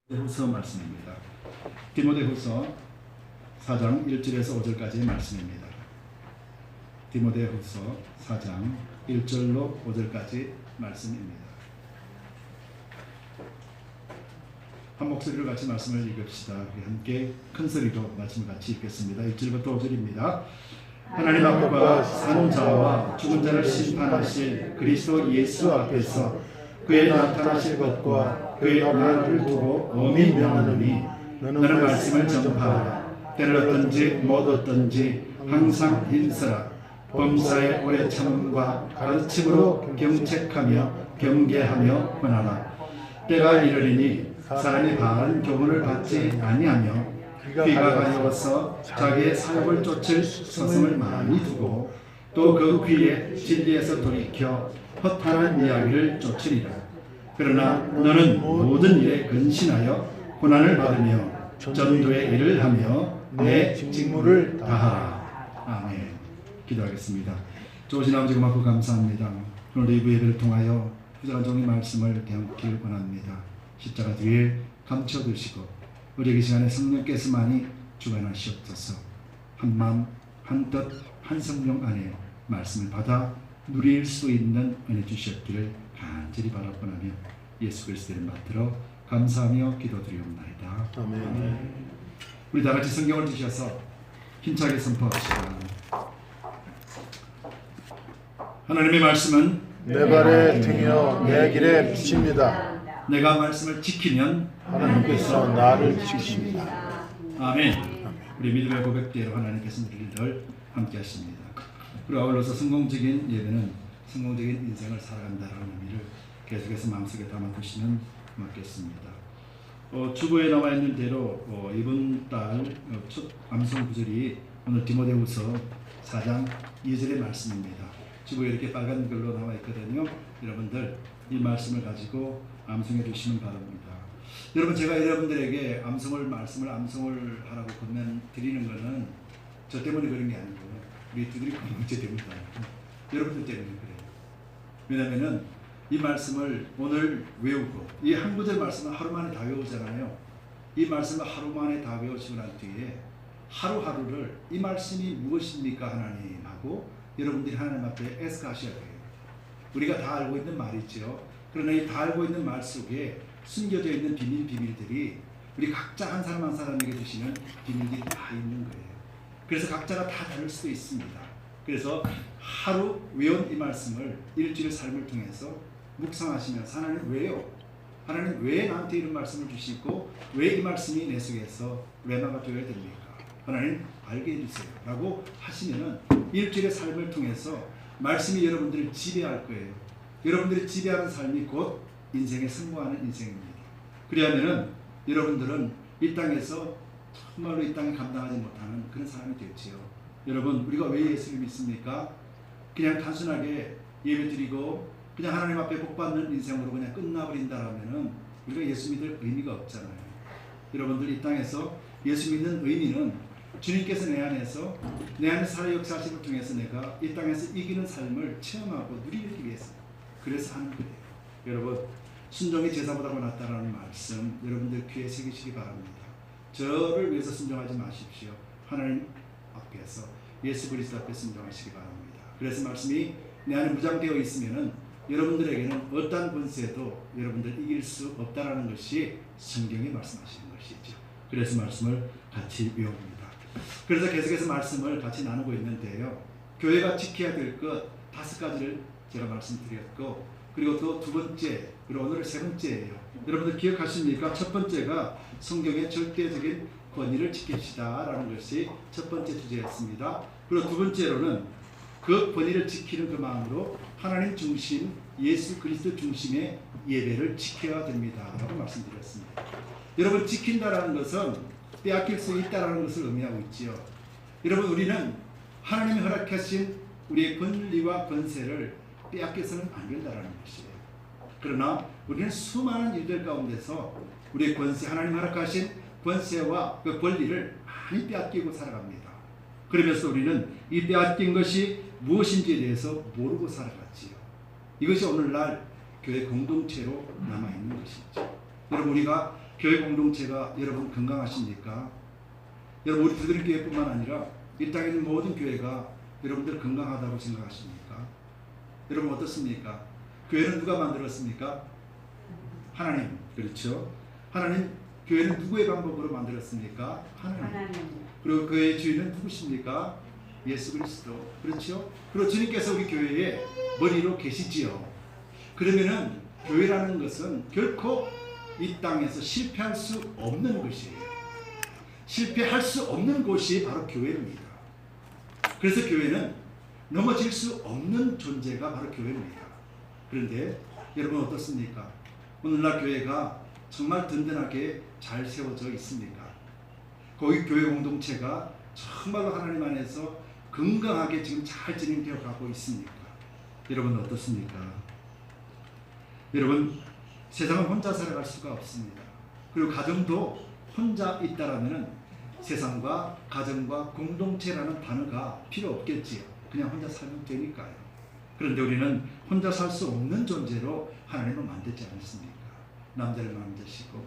후서 말씀입니다. 디모데후서 4장 1절에서 5절까지의 말씀입니다. 디모데후서 4장 1절로 5절까지 말씀입니다. 한 목소리로 같이 말씀을 읽읍시다. 함께 큰 소리로 말씀을 같이 읽겠습니다. 1절부터 5절입니다. 하나님 앞과 사는 자와 죽은 자를 심판하실 그리스도 예수 앞에서 그의 나타나실 것과 그의 나라를 두고 엄히 명하노니 너는 말씀을 전파하라. 때를 얻든지 못 얻든지 항상 힘쓰라. 범사에 오래 참음과 가르침으로 경책하며 경계하며 권하라. 때가 이르리니 사람이 바른 교훈을 받지 아니하며 귀가 가려워서 자기의 사욕을 쫓을 서슴을 많이 두고 또 그 귀에 진리에서 돌이켜 허탄한 이야기를 쫓으리라. 그러나 너는 모든 일에 근신하여 고난을 받으며 전도의 일을 하며 내 직무를 다하라. 아멘. 기도하겠습니다. 좋으신 아버지 고맙고 감사합니다. 오늘 이 예배를 통하여 부족한 종의 말씀을 배우길 원합니다. 십자가 뒤에 감춰두시고 우리 이 시간에 성령께서만이 주관하시옵소서. 한마음 한뜻 한 성령 안에 말씀을 받아 누릴 수 있는 은혜 주셨기를 간절히 바라보며 예수 그리스도를 받들어 감사하며 기도드리옵나이다. 아멘. 우리 다 같이 성경을 주셔서 힘차게 선포합시다. 하나님의 말씀은 내 발에 등이어 내 길에 빛입니다. 내가 말씀을 지키면 하나님께서 나를 지키십니다. 아멘. 우리 믿음의 고백대로 하나님께서 우리를 늘 함께 하십니다. 그리고 아울러서 성공적인 예배는 성공적인 인생을 살아간다는 의미를 계속해서 마음속에 담아두시면 고맙겠습니다. 주보에 나와 있는 대로 이번 달 첫 암송 구절이 오늘 디모데후서 4장 2절의 말씀입니다. 주보에 이렇게 빨간 글로 나와 있거든요. 여러분들 이 말씀을 가지고 암송해 주시면 바랍니다. 여러분, 제가 여러분들에게 말씀을 암송을 하라고 권면 드리는 것은 저 때문에 그런 게 아니고 우리 두드리 공동체 때문에 여러분들 때문에 그래요. 왜냐하면 이 말씀을 오늘 외우고 이 한 구절 말씀을 하루 만에 다 외우잖아요. 이 말씀을 하루 만에 다 외우시고 난 뒤에 하루하루를 이 말씀이 무엇입니까 하나님 하고 여러분들이 하나님 앞에 애쓰하셔야 돼요. 우리가 다 알고 있는 말이죠. 그러나 이 다 알고 있는 말 속에 숨겨져 있는 비밀들이 우리 각자 한 사람 한 사람에게 주시는 비밀들이 다 있는 거예요. 그래서 각자가 다 다를 수도 있습니다. 그래서 하루 외운 이 말씀을 일주일 삶을 통해서 묵상하시면서 하나님 왜요? 하나님 왜 나한테 이런 말씀을 주시고 왜 이 말씀이 내 속에서 레마가 되어야 됩니까? 하나님 알게 해주세요 라고 하시면은 일주일의 삶을 통해서 말씀이 여러분들을 지배할 거예요. 여러분들이 지배하는 삶이 곧 인생에 승부하는 인생입니다. 그리하면은 여러분들은 이 땅에서 정말로 이 땅에 감당하지 못하는 그런 사람이 되지요. 여러분, 우리가 왜 예수를 믿습니까? 그냥 단순하게 예배드리고 그냥 하나님 앞에 복받는 인생으로 그냥 끝나버린다라면은 우리가 예수 믿을 의미가 없잖아요. 여러분들 이 땅에서 예수 믿는 의미는 주님께서 내 안에서 살아 역사하심을 통해서 내가 이 땅에서 이기는 삶을 체험하고 누리기 위해서 그래서 하는 거예요. 여러분, 순종이 제사보다 낫다라는 말씀 여러분들 귀에 새기시기 바랍니다. 저를 위해서 순종하지 마십시오. 하나님 앞에서 예수 그리스도 앞에 순종하시기 바랍니다. 그래서 말씀이 내 안에 무장되어 있으면은 여러분들에게는 어떠한 권세도 여러분들 이길 수 없다라는 것이 성경이 말씀하시는 것이죠. 그래서 말씀을 같이 외웁니다. 그래서 계속해서 말씀을 같이 나누고 있는데요. 교회가 지켜야 될 것 5가지를 제가 말씀드렸고, 그리고 또 2번째, 그리고 오늘은 3번째예요. 여러분들 기억하십니까? 첫 번째가 성경의 절대적인 권위를 지킵시다 라는 것이 첫 번째 주제였습니다. 그리고 2번째로는 그 권위를 지키는 그 마음으로 하나님 중심, 예수 그리스도 중심의 예배를 지켜야 됩니다 라고 말씀드렸습니다. 여러분, 지킨다라는 것은 빼앗길 수 있다라는 것을 의미하고 있지요. 여러분, 우리는 하나님이 허락하신 우리의 권리와 권세를 빼앗겨서는 안 된다라는 것이에요. 그러나 우리는 수많은 일들 가운데서 우리의 권세, 하나님 허락하신 권세와 그 권리를 많이 빼앗기고 살아갑니다. 그러면서 우리는 이 빼앗긴 것이 무엇인지에 대해서 모르고 살아갔지요. 이것이 오늘날 교회 공동체로 남아있는 것이죠. 여러분, 우리가 교회 공동체가 여러분 건강하십니까? 여러분 우리 부드러운 교회뿐만 아니라 이 땅에 있는 모든 교회가 여러분들 건강하다고 생각하십니까? 여러분 어떻습니까? 교회는 누가 만들었습니까? 하나님. 그렇죠? 하나님. 교회는 누구의 방법으로 만들었습니까? 하나님. 그리고 교회의 주인은 누구십니까? 예수 그리스도. 그렇죠? 그리고 주님께서 우리 교회의 머리로 계시지요. 그러면은 교회라는 것은 결코 이 땅에서 실패할 수 없는 것이에요. 실패할 수 없는 곳이 바로 교회입니다. 그래서 교회는 넘어질 수 없는 존재가 바로 교회입니다. 그런데 여러분 어떻습니까? 오늘날 교회가 정말 든든하게 잘 세워져 있습니까? 거기 교회 공동체가 정말로 하나님 안에서 건강하게 지금 잘 진행되어 가고 있습니까? 여러분 어떻습니까? 여러분 세상은 혼자 살아갈 수가 없습니다. 그리고 가정도 혼자 있다라면 세상과 가정과 공동체라는 단어가 필요 없겠지요. 그냥 혼자 살면 되니까요. 그런데 우리는 혼자 살 수 없는 존재로 하나님을 만들지 않습니까? 남자를 만드시고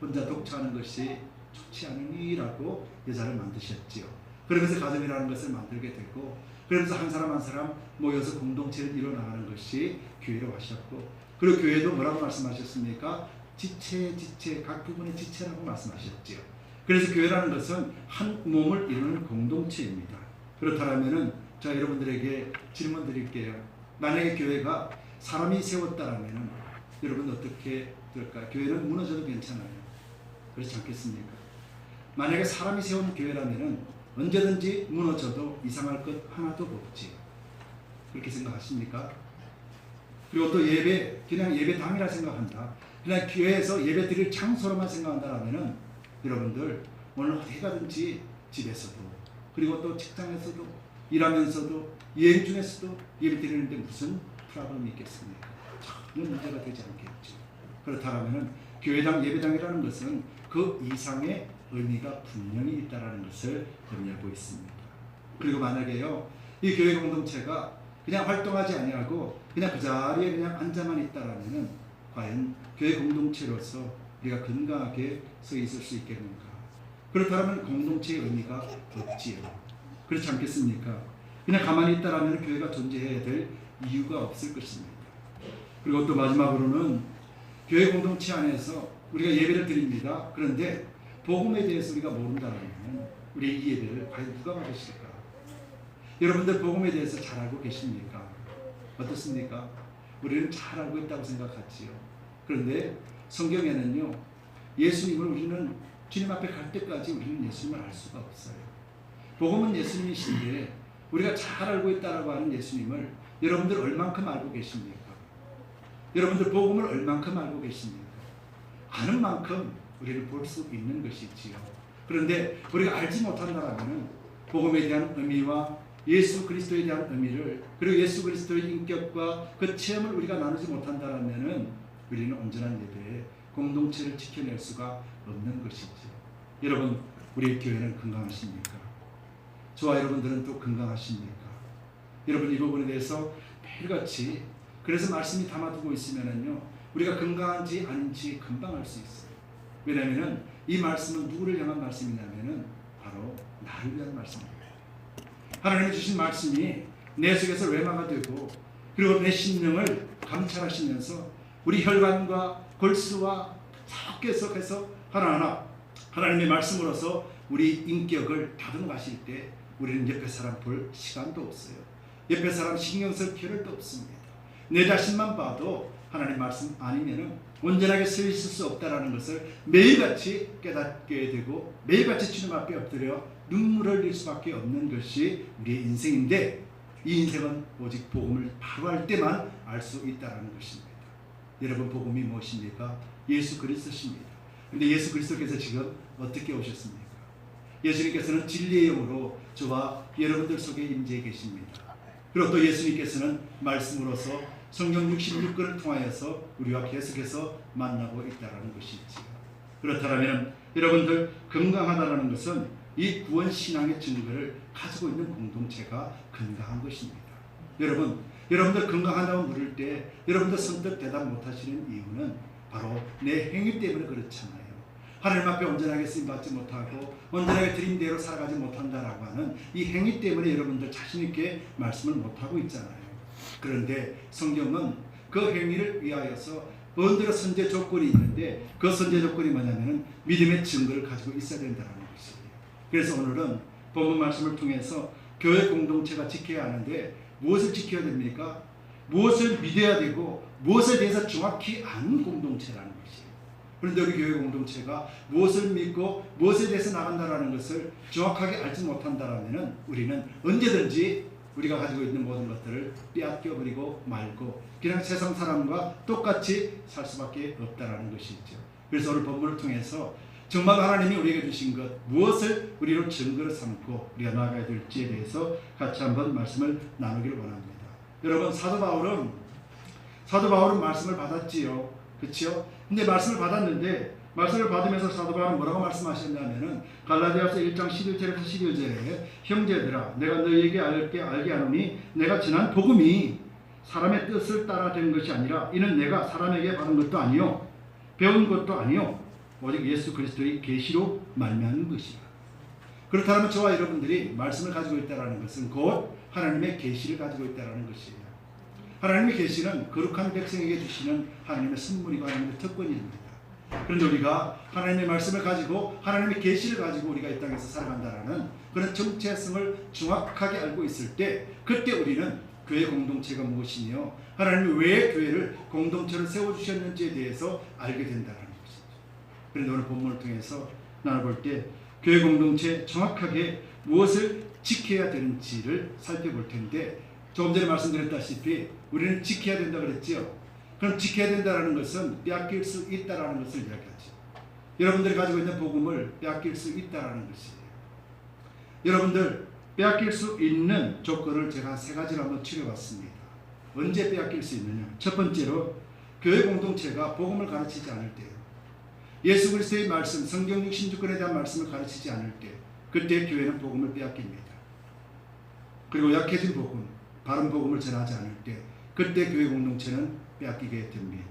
혼자 독처하는 것이 좋지 않으니라고 여자를 만드셨지요. 그러면서 가정이라는 것을 만들게 되고 그러면서 한 사람 한 사람 모여서 공동체를 이뤄나가는 것이 교회로 하셨고 그리고 교회도 뭐라고 말씀하셨습니까? 지체 각 부분의 지체라고 말씀하셨지요. 그래서 교회라는 것은 한 몸을 이루는 공동체입니다. 그렇다면은 자 여러분들에게 질문 드릴게요. 만약에 교회가 사람이 세웠다라면은 여러분 어떻게 될까요? 교회는 무너져도 괜찮아요. 그렇지 않겠습니까? 만약에 사람이 세운 교회라면은 언제든지 무너져도 이상할 것 하나도 없지. 그렇게 생각하십니까? 그리고 또 예배, 그냥 예배당이라 생각한다. 그냥 교회에서 예배 드릴 장소로만 생각한다라면은 여러분들 오늘 어디 가든지 집에서도 그리고 또 직장에서도 일하면서도 여행 중에서도 예배 드리는데 무슨 프로블럼이 있겠습니까? 전혀 문제가 되지 않겠죠. 그렇다면 교회당 예배당이라는 것은 그 이상의 의미가 분명히 있다는 것을 의미하고 있습니다. 그리고 만약에요 이 교회 공동체가 그냥 활동하지 아니하고 그냥 그 자리에 그냥 앉아만 있다라면은 과연 교회 공동체로서 우리가 건강하게 서 있을 수 있겠는가? 그렇다면 공동체의 의미가 없지요. 그렇지 않겠습니까? 그냥 가만히 있다라면 교회가 존재해야 될 이유가 없을 것입니다. 그리고 또 마지막으로는 교회 공동체 안에서 우리가 예배를 드립니다. 그런데 복음에 대해서 우리가 모른다면 우리 이 예배를 과연 누가 받으실까? 여러분들 복음에 대해서 잘 알고 계십니까? 어떻습니까? 우리는 잘 알고 있다고 생각하지요. 그런데 성경에는요 예수님을 우리는 주님 앞에 갈 때까지 우리는 예수님을 알 수가 없어요. 복음은 예수님이신데 우리가 잘 알고 있다라고 하는 예수님을 여러분들 얼만큼 알고 계십니까? 여러분들 복음을 얼만큼 알고 계십니까? 아는 만큼 우리를 볼 수 있는 것이지요. 그런데 우리가 알지 못한다면 복음에 대한 의미와 예수 그리스도에 대한 의미를 그리고 예수 그리스도의 인격과 그 체험을 우리가 나누지 못한다면 우리는 온전한 예배에 공동체를 지켜낼 수가 없는 것이죠. 여러분 우리 교회는 건강하십니까? 저와 여러분들은 또 건강하십니까? 여러분 이 부분에 대해서 매일같이 그래서 말씀이 담아두고 있으면은요 우리가 건강한지 아닌지 금방 알 수 있어요. 왜냐하면 이 말씀은 누구를 향한 말씀이냐면은 바로 나를 위한 말씀입니다. 하나님이 주신 말씀이 내 속에서 외마가 되고 그리고 내 심령을 감찰하시면서 우리 혈관과 골수와 다 계속해서 하나하나 하나님의 말씀으로서 우리 인격을 다듬어가실 때 우리는 옆에 사람 볼 시간도 없어요. 옆에 사람 신경 쓸 필요도 없습니다. 내 자신만 봐도 하나님 말씀 아니면은 온전하게 서 있을 수 없다라는 것을 매일같이 깨닫게 되고 매일같이 주님 앞에 엎드려 눈물을 흘릴 수밖에 없는 것이 우리의 인생인데 이 인생은 오직 복음을 바로 할 때만 알 수 있다는 것입니다. 여러분 복음이 무엇입니까? 예수 그리스도십니다. 그런데 예수 그리스도께서 지금 어떻게 오셨습니까? 예수님께서는 진리의 영으로 저와 여러분들 속에 임재해 계십니다. 그리고 또 예수님께서는 말씀으로서 성경 66권을 통하여서 우리와 계속해서 만나고 있다는 것이지요. 그렇다면 여러분들 건강하다는 것은 이 구원 신앙의 증거를 가지고 있는 공동체가 건강한 것입니다. 여러분들 건강하다고 물을 때 여러분들 선뜻 대답 못하시는 이유는 바로 내 행위 때문에 그렇잖아요. 하나님 앞에 온전하게 쓰임받지 못하고 온전하게 드림대로 살아가지 못한다라고 하는 이 행위 때문에 여러분들 자신 있게 말씀을 못하고 있잖아요. 그런데 성경은 그 행위를 위하여서 번대로 선제 조건이 있는데 그 선제 조건이 뭐냐면은 믿음의 증거를 가지고 있어야 된다는 것이에요. 그래서 오늘은 본문 말씀을 통해서 교회 공동체가 지켜야 하는데 무엇을 지켜야 됩니까? 무엇을 믿어야 되고 무엇에 대해서 정확히 아는 공동체라는 것이에요. 그런데 우리 교회 공동체가 무엇을 믿고 무엇에 대해서 나간다라는 것을 정확하게 알지 못한다라면은 우리는 언제든지 우리가 가지고 있는 모든 것들을 빼앗겨 버리고 말고 그냥 세상 사람과 똑같이 살 수밖에 없다라는 것이죠. 그래서 오늘 본문을 통해서 정말 하나님이 우리에게 주신 것 무엇을 우리로 증거로 삼고 우리가 나아가야 될지에 대해서 같이 한번 말씀을 나누기를 원합니다. 여러분 사도 바울은 말씀을 받았지요. 그렇죠? 근데 말씀을 받았는데 말씀을 받으면서 사도 바울은 뭐라고 말씀하셨냐면은 갈라디아서 1장 11절에서 12절에 형제들아 내가 너희에게 알게 하노니 내가 전한 복음이 사람의 뜻을 따라 된 것이 아니라 이는 내가 사람에게 받은 것도 아니요 배운 것도 아니요 오직 예수 그리스도의 계시로 말미암은 것이라. 그렇다면 저와 여러분들이 말씀을 가지고 있다는 것은 곧 하나님의 계시를 가지고 있다는 것이에요. 하나님의 계시는 거룩한 백성에게 주시는 하나님의 선물이고 하나님의 특권입니다. 그런데 우리가 하나님의 말씀을 가지고 하나님의 계시를 가지고 우리가 이 땅에서 살아간다는 그런 정체성을 정확하게 알고 있을 때 그때 우리는 교회 공동체가 무엇이며 하나님이 왜 교회를 공동체로 세워주셨는지에 대해서 알게 된다는 것이죠. 그런데 오늘 본문을 통해서 나눠볼 때 교회 공동체 정확하게 무엇을 지켜야 되는지를 살펴볼 텐데 조금 전에 말씀드렸다시피 우리는 지켜야 된다고 그랬죠. 그럼 지켜야 된다는 것은 빼앗길 수 있다는 것을 이야기하죠. 여러분들이 가지고 있는 복음을 빼앗길 수 있다는 것이에요. 여러분들 빼앗길 수 있는 조건을 제가 세 가지로 한번 추려봤습니다. 언제 빼앗길 수 있느냐. 첫 번째로 교회 공동체가 복음을 가르치지 않을 때요. 예수 그리스도의 말씀, 성경 66권에 대한 말씀을 가르치지 않을 때 그때 교회는 복음을 빼앗깁니다. 그리고 약해진 복음, 바른 복음을 전하지 않을 때 그때 교회 공동체는 빼앗기게 됩니다.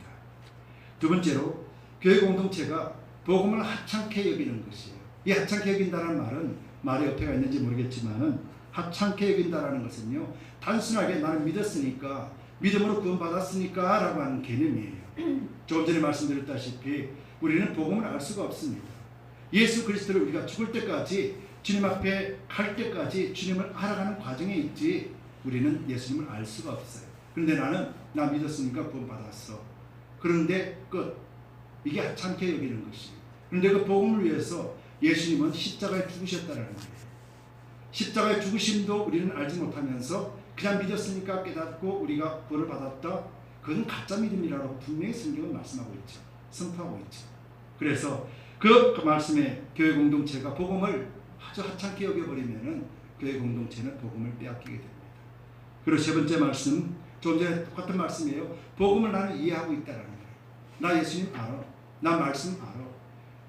두 번째로 교회 공동체가 복음을 하찮게 여기는 것이에요. 이 하찮게 여긴다는 말은 말의 어폐가 있는지 모르겠지만 하찮게 여긴다는 것은요 단순하게 나는 믿었으니까 믿음으로 구원받았으니까 라고 하는 개념이에요. 조금 전에 말씀드렸다시피 우리는 복음을 알 수가 없습니다. 예수 그리스도를 우리가 죽을 때까지 주님 앞에 갈 때까지 주님을 알아가는 과정에 있지 우리는 예수님을 알 수가 없어요. 그런데 나 믿었으니까 구원받았어. 그런데 끝. 이게 하찮게 여기는 것이에요. 그런데 그 복음을 위해서 예수님은 십자가에 죽으셨다는 거예요. 십자가의 죽으심도 우리는 알지 못하면서 그냥 믿었으니까 깨닫고 우리가 구원을 받았다. 그건 가짜 믿음이라고 분명히 성경은 말씀하고 있죠. 선포하고 있죠. 그래서 그 말씀에 교회 공동체가 복음을 아주 하찮게 여겨버리면은 교회 공동체는 복음을 빼앗기게 됩니다. 그리고 세 번째 말씀, 좀 전에 똑같은 말씀이에요. 복음을 나는 이해하고 있다는 거예요. 나 예수님 알아. 나 말씀 알아.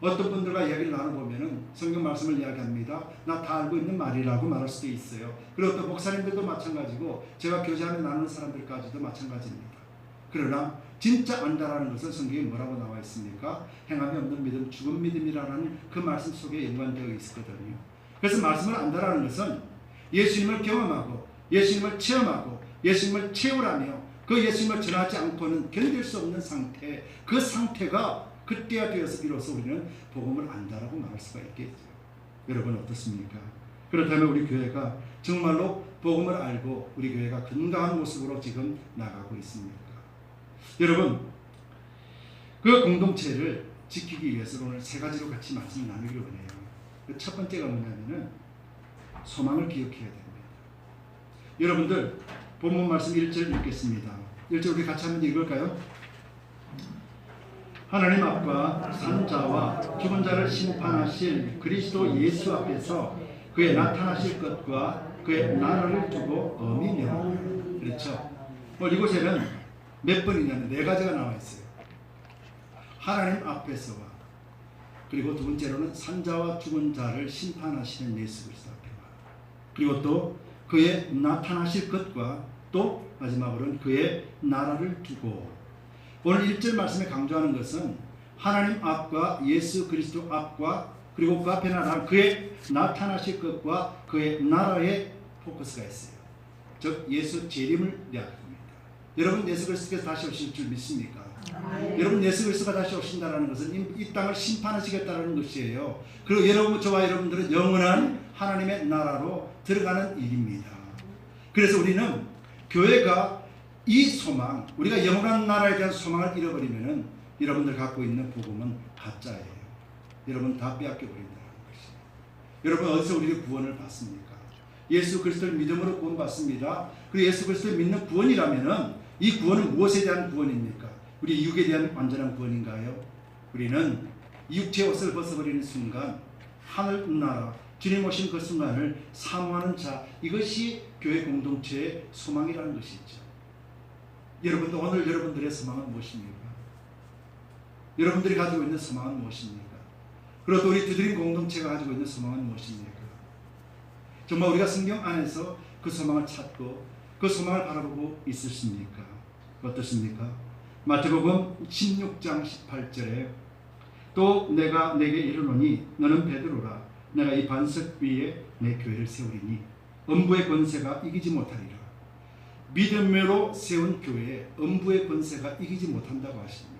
어떤 분들과 이야기를 나눠보면은 성경 말씀을 이야기합니다. 나 다 알고 있는 말이라고 말할 수도 있어요. 그리고 또 목사님들도 마찬가지고 제가 교제하며 나누는 사람들까지도 마찬가지입니다. 그러나 진짜 안다라는 것은 성경에 뭐라고 나와 있습니까? 행함이 없는 믿음, 죽은 믿음이라는 그 말씀 속에 연관되어 있거든요. 그래서 말씀을 안다라는 것은 예수님을 경험하고 예수님을 체험하고 예수님을 채우라며 그 예수님을 전하지 않고는 견딜 수 없는 상태, 그 상태가 그때야 되어서 비로소 우리는 복음을 안다라고 말할 수가 있겠죠. 여러분 어떻습니까? 그렇다면 우리 교회가 정말로 복음을 알고 우리 교회가 건강한 모습으로 지금 나가고 있습니까? 여러분 그 공동체를 지키기 위해서 오늘 세 가지로 같이 말씀을 나누기로 원해요. 그 첫 번째가 뭐냐면은 소망을 기억해야 됩니다. 여러분들 본문 말씀 1절 읽겠습니다. 1절 우리 같이 한번 읽을까요? 하나님 앞과 산자와 죽은 자를 심판하실 그리스도 예수 앞에서 그의 나타나실 것과 그의 나라를 두고 엄히 명하노라. 그렇죠? 이곳에는 몇 번이냐면 네 가지가 나와 있어요. 하나님 앞에서와 그리고 두 번째로는 산자와 죽은 자를 심판하시는 예수 그리스도 앞에와 그리고 또 그의 나타나실 것과 또 마지막으로는 그의 나라를 두고 오늘 1절 말씀에 강조하는 것은 하나님 앞과 예수 그리스도 앞과 그리고 그 앞에 나타난 그의 나타나실 것과 그의 나라에 포커스가 있어요. 즉 예수 재림을 이야기합니다. 여러분 예수 그리스도께서 다시 오실 줄 믿습니까? 여러분 예수 그리스도가 다시 오신다는 것은 이 땅을 심판하시겠다는 것이에요. 그리고 여러분 저와 여러분들은 영원한 하나님의 나라로 들어가는 일입니다. 그래서 우리는 교회가 이 소망, 우리가 영원한 나라에 대한 소망을 잃어버리면은 여러분들 갖고 있는 복음은 가짜예요. 여러분 다 빼앗겨 버린다는 것이에요. 여러분 어디서 우리가 구원을 받습니까? 예수 그리스도를 믿음으로 구원받습니다. 그리고 예수 그리스도를 믿는 구원이라면은 이 구원은 무엇에 대한 구원입니까? 우리 육에 대한 완전한 구원인가요? 우리는 육체의 옷을 벗어버리는 순간 하늘나라 주님 오신 그 순간을 사모하는 자, 이것이 교회 공동체의 소망이라는 것이죠. 여러분도 오늘 여러분들의 소망은 무엇입니까? 여러분들이 가지고 있는 소망은 무엇입니까? 그리고 또 우리 두드림 공동체가 가지고 있는 소망은 무엇입니까? 정말 우리가 성경 안에서 그 소망을 찾고 그 소망을 바라보고 있으십니까? 어떻습니까? 마태복음 16장 18절에 또 내가 내게 이르노니 너는 베드로라 내가 이 반석 위에 내 교회를 세우리니 음부의 권세가 이기지 못하리라. 믿음으로 세운 교회에 음부의 권세가 이기지 못한다고 하십니다.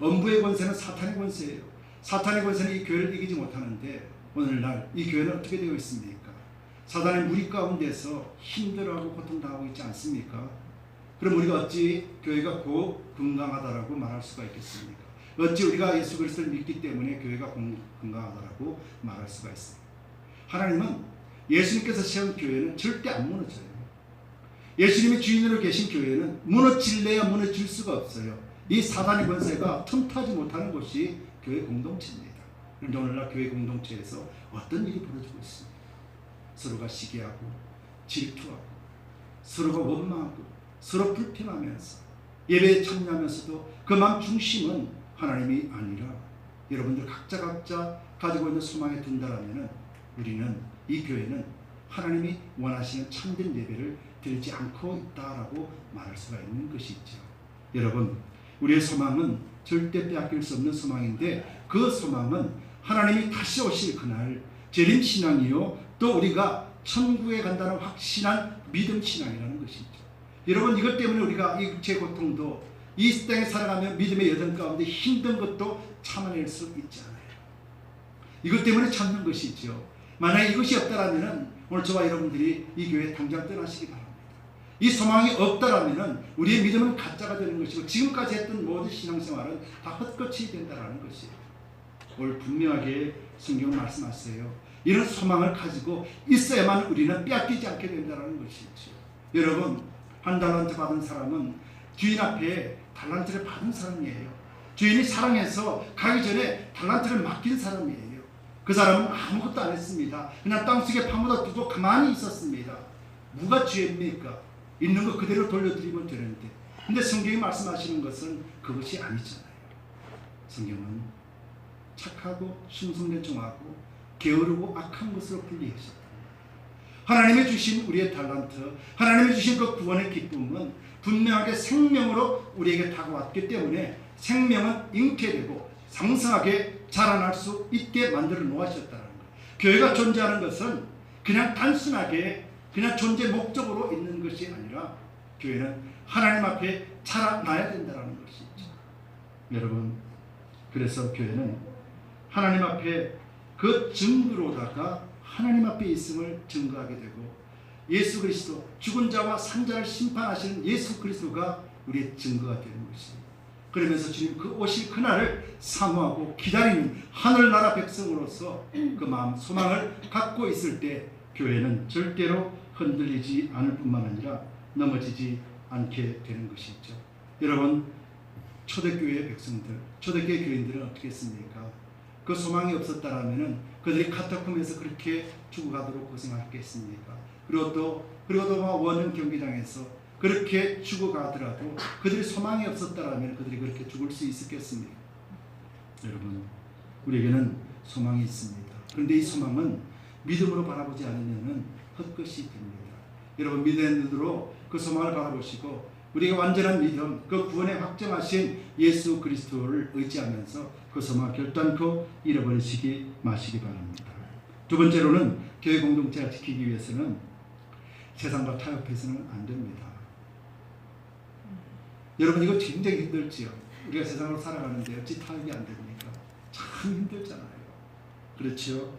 음부의 권세는 사탄의 권세예요. 사탄의 권세는 이 교회를 이기지 못하는데 오늘날 이 교회는 어떻게 되어 있습니까? 사단의 무리 가운데서 힘들어하고 고통당하고 있지 않습니까? 그럼 우리가 어찌 교회가 곧 건강하다라고 말할 수가 있겠습니까? 어찌 우리가 예수 그리스도를 믿기 때문에 교회가 건강하다라고 말할 수가 있습니까? 하나님은 예수님께서 세운 교회는 절대 안 무너져요. 예수님이 주인으로 계신 교회는 무너질래야 무너질 수가 없어요. 이 사단의 권세가 틈타지 못하는 것이 교회 공동체입니다. 그런데 오늘날 교회 공동체에서 어떤 일이 벌어지고 있습니까? 서로가 시기하고 질투하고 서로가 원망하고 서로 불평하면서 예배에 참여하면서도 그 마음 중심은 하나님이 아니라 여러분들 각자 가지고 있는 소망에 든다라면 우리는 이 교회는 하나님이 원하시는 참된 예배를 드리지 않고 있다라고 말할 수가 있는 것이죠. 여러분 우리의 소망은 절대 빼앗길 수 없는 소망인데 그 소망은 하나님이 다시 오실 그날 재림신앙이요 또 우리가 천국에 간다는 확신한 믿음신앙이라는 것이죠. 여러분 이것 때문에 우리가 이 육체의 고통도 이 땅에 살아가며 믿음의 여정 가운데 힘든 것도 참아낼 수 있지 않아요. 이것 때문에 참는 것이죠. 만약에 이것이 없다라면 오늘 저와 여러분들이 이 교회 당장 떠나시기 바랍니다. 이 소망이 없다라면 우리의 믿음은 가짜가 되는 것이고 지금까지 했던 모든 신앙생활은 다 헛것이 된다는 것이에요. 오늘 분명하게 성경은 말씀하세요. 이런 소망을 가지고 있어야만 우리는 빼앗기지 않게 된다는 것이죠. 여러분 한 달란트 받은 사람은 주인 앞에 달란트를 받은 사람이에요. 주인이 사랑해서 가기 전에 달란트를 맡긴 사람이에요. 그 사람은 아무것도 안 했습니다. 그냥 땅속에 파묻어 두고 가만히 있었습니다. 뭐가 죄입니까? 있는 거 그대로 돌려드리면 되는데 근데 성경이 말씀하시는 것은 그것이 아니잖아요. 성경은 착하고 충성된종하고 게으르고 악한 것으로 분리하셨다. 하나님이 주신 우리의 달란트, 하나님이 주신 그 구원의 기쁨은 분명하게 생명으로 우리에게 다가왔기 때문에 생명은 잉태되고 상승하게 자라날 수 있게 만들어 놓으셨다는 거예요. 교회가 존재하는 것은 그냥 단순하게 그냥 존재 목적으로 있는 것이 아니라 교회는 하나님 앞에 자라나야 된다는 것이죠. 여러분 그래서 교회는 하나님 앞에 그 증거로다가 하나님 앞에 있음을 증거하게 되고 예수 그리스도 죽은 자와 산 자를 심판하시는 예수 그리스도가 우리의 증거가 되는 것입니다. 그러면서 주님 그 오실 그날을 사모하고 기다리는 하늘나라 백성으로서 그 마음 소망을 갖고 있을 때 교회는 절대로 흔들리지 않을 뿐만 아니라 넘어지지 않게 되는 것이죠. 여러분 초대교회의 백성들, 초대교회 교인들은 어떻게 했습니까? 그 소망이 없었다라면은 그들이 카타콤에서 그렇게 죽어가도록 고생하겠습니까? 그리고 또 원형 경기장에서 그렇게 죽어가더라도 그들이 소망이 없었다라면 그들이 그렇게 죽을 수 있었겠습니까? 여러분 우리에게는 소망이 있습니다. 그런데 이 소망은 믿음으로 바라보지 않으면 헛것이 됩니다. 여러분 믿음의 눈으로 그 소망을 바라보시고 우리가 완전한 믿음, 그 구원에 확정하신 예수 그리스도를 의지하면서 그 소망 결단코 잃어버리시기 마시기 바랍니다. 두 번째로는 교회 공동체를 지키기 위해서는 세상과 타협해서는 안 됩니다. 여러분 이거 굉장히 힘들지요. 우리가 세상으로 살아가는데 어찌 타협이 안 됩니까? 참 힘들잖아요. 그렇죠?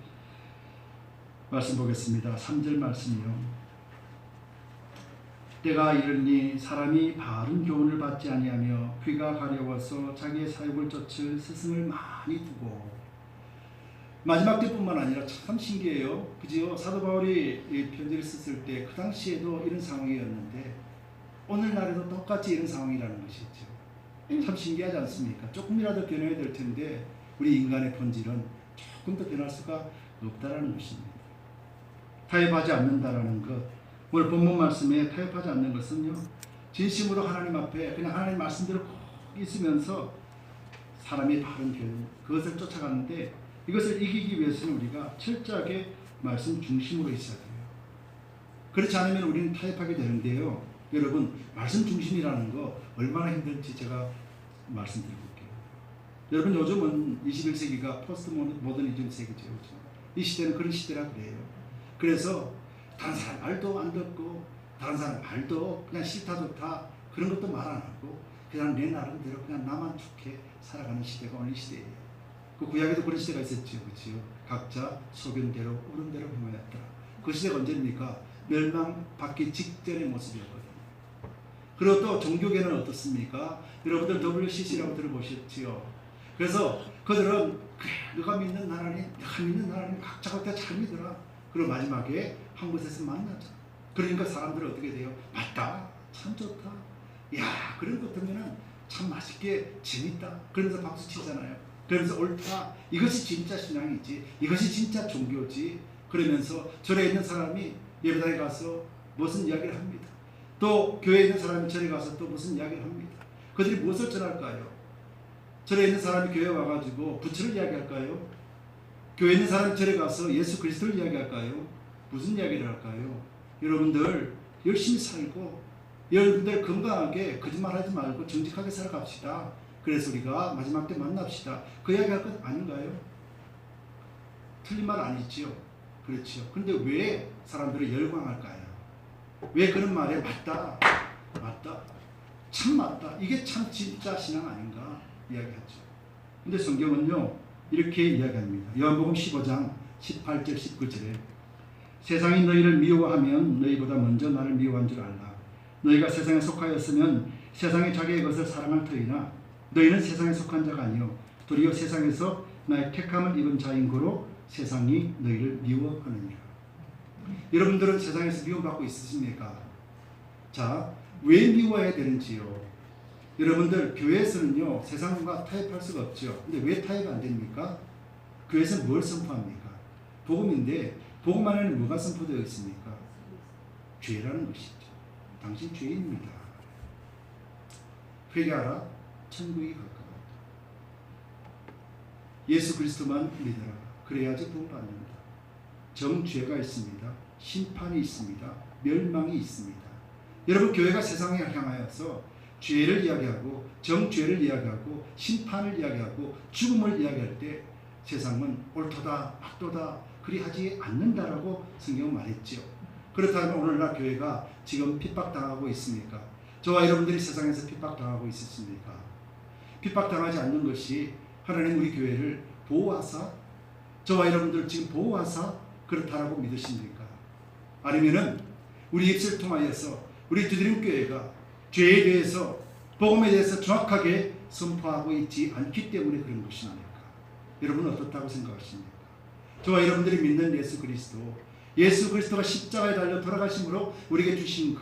말씀 보겠습니다. 3절 말씀이요. 때가 이르니 사람이 바른 교훈을 받지 아니하며 귀가 가려워서 자기의 사욕을 쫓을 스승을 많이 두고, 마지막 때뿐만 아니라 참 신기해요. 그지요? 사도 바울이 이 편지를 썼을 때 그 당시에도 이런 상황이었는데 오늘날에도 똑같이 이런 상황이라는 것이죠. 참 신기하지 않습니까? 조금이라도 변해야 될 텐데 우리 인간의 본질은 조금 더 변할 수가 없다라는 것입니다. 타협하지 않는다라는 것, 오늘 본문 말씀에 타협하지 않는 것은요, 진심으로 하나님 앞에 그냥 하나님 말씀대로 꼭 있으면서 사람이 바른 교훈, 그것을 쫓아가는데, 이것을 이기기 위해서는 우리가 철저하게 말씀 중심으로 있어야 돼요. 그렇지 않으면 우리는 타협하게 되는데요. 여러분, 말씀 중심이라는 거 얼마나 힘든지 제가 말씀드려볼게요. 여러분, 요즘은 21세기가 포스트 모더니즘 세기죠. 이 시대는 그런 시대라 그래요. 그래서 다른 사람 말도 안 듣고, 다른 사람 말도 그냥 싫다 좋다 그런 것도 말 안 하고, 그냥 내 나름대로 그냥 나만 좋게 살아가는 시대가 오늘 시대예요. 그 구약에도 그런 시대가 있었죠. 그렇죠? 각자 소견대로 옳은 대로 행하였더라. 그 시대가 언제입니까? 멸망받기 직전의 모습이었거든요. 그리고 또 종교계는 어떻습니까? 여러분들 WCC라고 들어보셨지요? 그래서 그들은 그래, 너가 믿는 하나님, 내가 믿는 하나님 각자 각자 잘 믿어라. 그리고 마지막에 한 곳에서 만나자. 그러니까 사람들은 어떻게 돼요? 맞다, 참 좋다, 야 그런 것 들으면 참 맛있게 재밌다, 그러면서 박수 치잖아요. 그러면서 옳다, 이것이 진짜 신앙이지, 이것이 진짜 종교지. 그러면서 절에 있는 사람이 예배당에 가서 무슨 이야기를 합니다. 또 교회에 있는 사람이 절에 가서 또 무슨 이야기를 합니다. 그들이 무엇을 전할까요? 절에 있는 사람이 교회에 와가지고 부처를 이야기할까요? 교회에 있는 사람이 절에 가서 예수 그리스도를 이야기할까요? 무슨 이야기를 할까요? 여러분들 열심히 살고, 여러분들 건강하게 거짓말하지 말고 정직하게 살아갑시다. 그래서 우리가 마지막 때 만납시다. 그 이야기할 것 아닌가요? 틀린 말 아니지요. 그렇죠. 그런데 왜 사람들이 열광할까요? 왜 그런 말에 맞다, 맞다, 참 맞다, 이게 참 진짜 신앙 아닌가 이야기하죠. 근데 성경은요 이렇게 이야기합니다. 요한복음 15장 18절 19절에 세상이 너희를 미워하면 너희보다 먼저 나를 미워한 줄 알라. 너희가 세상에 속하였으면 세상이 자기의 것을 사랑할 터이나 너희는 세상에 속한 자가 아니요 도리어 세상에서 나의 택함을 입은 자인 고로 세상이 너희를 미워하느니라. 여러분들은 세상에서 미움받고 있으십니까? 자, 왜 미워해야 되는지요? 여러분들 교회에서는요 세상과 타협할 수가 없죠. 근데 왜 타협 안 됩니까? 교회에서는 뭘 선포합니까? 복음인데 복음 안에는 뭐가 선포되어 있습니까? 죄라는 것이죠. 당신 죄인입니다. 회개하라, 천국이 가까워. 예수 그리스도만 믿어라. 그래야지 구원받는다. 정죄가 있습니다. 심판이 있습니다. 멸망이 있습니다. 여러분, 교회가 세상에 향하여서 죄를 이야기하고 정죄를 이야기하고 심판을 이야기하고 죽음을 이야기할 때 세상은 옳도다 맞도다 그리하지 않는다라고 성경은 말했죠. 그렇다면 오늘날 교회가 지금 핍박당하고 있습니까? 저와 여러분들이 세상에서 핍박당하고 있었습니까? 핍박당하지 않는 것이 하나님 우리 교회를 보호하사, 저와 여러분들 지금 보호하사 그렇다라고 믿으십니까? 아니면은 우리 입술을 통하여서 우리 두드림교회가 죄에 대해서 복음에 대해서 정확하게 선포하고 있지 않기 때문에 그런 것입니까? 여러분은 어떻다고 생각하십니까? 저와 여러분들이 믿는 예수 그리스도가 십자가에 달려 돌아가심으로 우리에게 주신